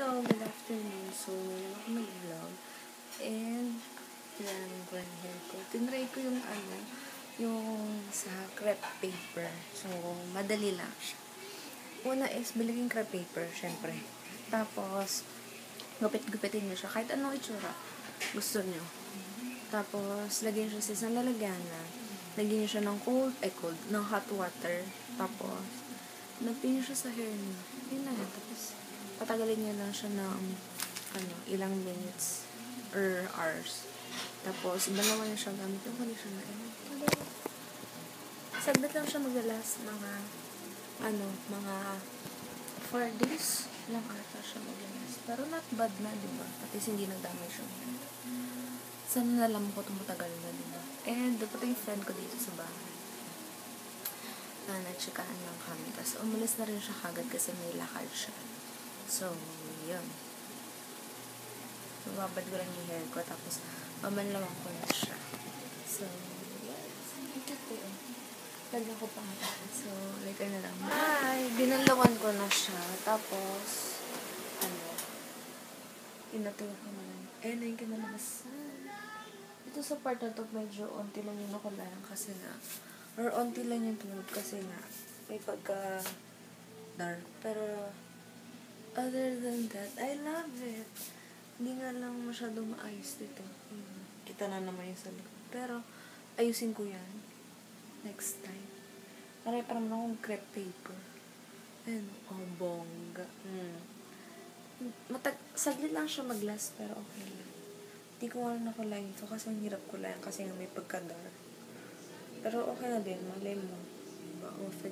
Hello, good afternoon. So, ngayon ako mag-vlog. And, kailangan ko yung hair ko. Tinry ko yung sa crepe paper. So, madali lang siya. Una is, biligin crepe paper, syempre. Tapos, gupit-gupitin niyo siya. Kahit anong itsura gusto niyo. Tapos, lagyan siya sa isang lalagyanan. Lagyan niyo siya ng ng hot water. Tapos, napin niyo siya sa hair niyo. Yun na. Tapos, patagalin niyo lang siya ng ilang minutes or hours. Tapos, balawan niyo siya gamit yung conditioner. Saglit lang siya mag-last mga 4 days lang ata siya mag-last. Pero not bad na, diba? At least hindi nag-damage yung hair. Sana nalam ko tumatagal na, diba? And, dapat yung friend ko dito sa bahay. Nagsikahan lang kami. Tapos, umalis na rin siya kagad kasi may lakad siya. So, yun. So, babad ko lang yung hair ko. Tapos, mamanlawan ko na siya. So, yes. Ito yun. Lagyan ko pa nga. So, later na lang. Bye! Binalawan ko na siya. Tapos, inatuwa ko na lang. Na yung kinalabasan. Ito sa part na to, medyo onti lang yung nakulayan kasi nga, or onti lang yung tulog kasi nga, may pagka dark. Pero, other than that, I love it. Hindi nga lang masyadong maayos dito. Kita na naman yung sa likod. Pero, ayusin ko yan. Next time. Para naman akong crepe paper. Bongga. Saglit lang siya mag-last, pero okay lang. Hindi ko nga nakulayan ito kasi ang hirap ko lang kasi nga may pagka-dark. Pero okay na din. Malay mo. Diba? Okay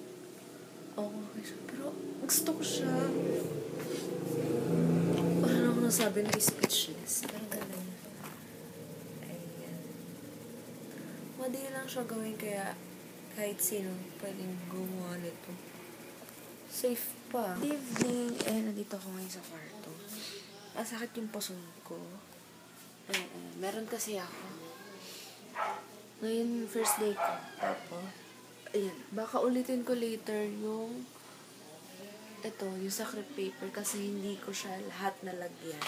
siya. Pero, gusto ko siya. Parang ako nasabi na speechless. Pero ganun. Ayan. Madali lang siya gawin kaya kahit sino pwedeng gumawa nito. Safe pa. Good evening. Nandito ako ngayon sa kwarto. Sakit yung puson ko. Meron kasi ako. Ngayon, first day ko. Tapos, ayan. Baka ulitin ko later yung yung sa crepe paper kasi hindi ko siya lahat nalagyan.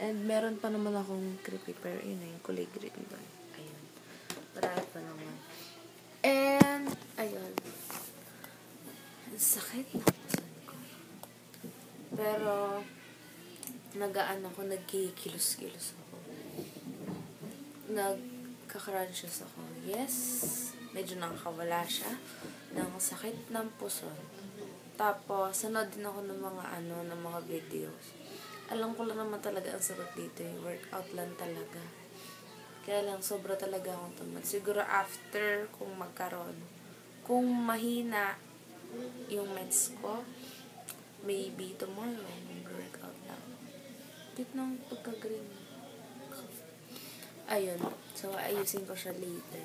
And meron pa naman akong crepe paper. Yun na yung kulay green doon. Ayun. Marami pa naman. And, ayun. Sakit na pusan ko. Pero, nagkikilos-kilos ako. Nagka-crunches ako. Yes, medyo nakakawala siya ng sakit ng puson. Tapos, sunod din ako ng mga videos. Alam ko lang naman talaga ang sagot dito. Yung workout lang talaga. Kaya lang, sobra talaga akong tamad. Siguro after kung mahina yung meds ko, maybe tomorrow, mag-workout lang. Cute ng pagka-green. Ayun. So, ayusin ko siya later.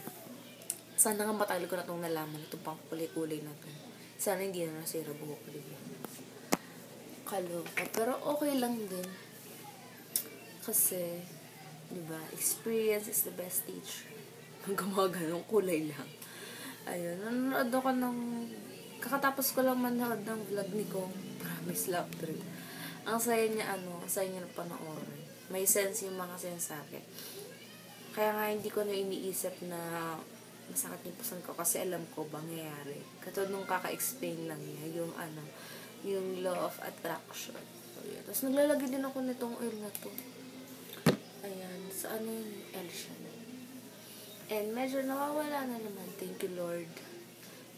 Sana nga matagal ko na itong nalaman. Itong pang kulay-kulay na ito. Sana hindi na nasira buhok ko, diba? Kaloka. Pero okay lang din. Kasi, diba, experience is the best teacher. Gumawa ng kulay lang. Ayun. Nanonood ako kakatapos ko lang manood ng vlog ni Kong. Promise Love Trip. Ang saya niya, na panoorin. May sense yung mga sinasabi. Kaya nga hindi ko na iniisip na masakit yung puson ko kasi alam ko mangyayari. Katulad nung kaka-explain lang niya, yung law of attraction. So, yun. Tapos naglalagay din ako nitong oil na to. Ayan, sa yung Elshan. And medyo nawawala na naman. Thank you, Lord.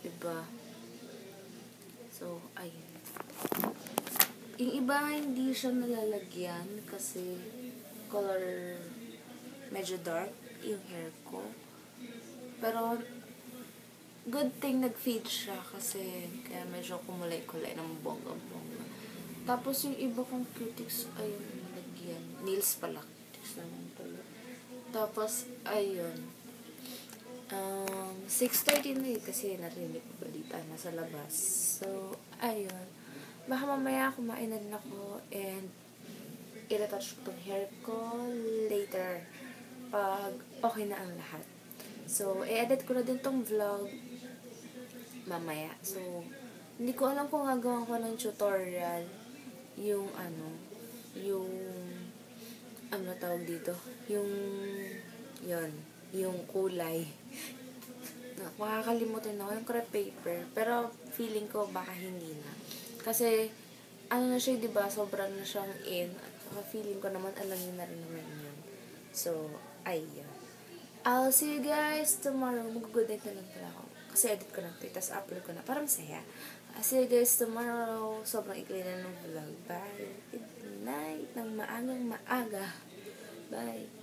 Diba? So, ayun. Yung iba, hindi siya nalalagyan kasi color medyo dark yung hair ko. Pero, good thing nag-fade siya kasi kaya medyo kumulay-kulay ng bongga-bongga. Tapos yung iba kong cutics, ayun, nalagyan. Nails pala. Cutics naman pala. Tapos, ayun. 6:30 na kasi narinig ko balita na sa labas. So, ayun. Baka mamaya kumain na din ako and i-retouch ko itong hair ko later pag okay na ang lahat. So, i-edit ko na din tong vlog mamaya. So, hindi ko alam kung gagawin ko ng tutorial yung yung, ano tawag dito? Yung kulay. Makakalimutan ako yung crepe paper. Pero feeling ko baka hindi na. Kasi, ano na siya, diba? Sobrang na siyang in. At saka feeling ko naman, alam niyo na rin naman yun. So, ayun. I'll see you guys tomorrow. Mag-good night na lang pala ako. Kasi edit ko na ito. Tapos upload ko na. Para masaya. I'll see you guys tomorrow. Sobrang ikli na ng vlog. Bye. Good night. Ng maagang maaga. Bye.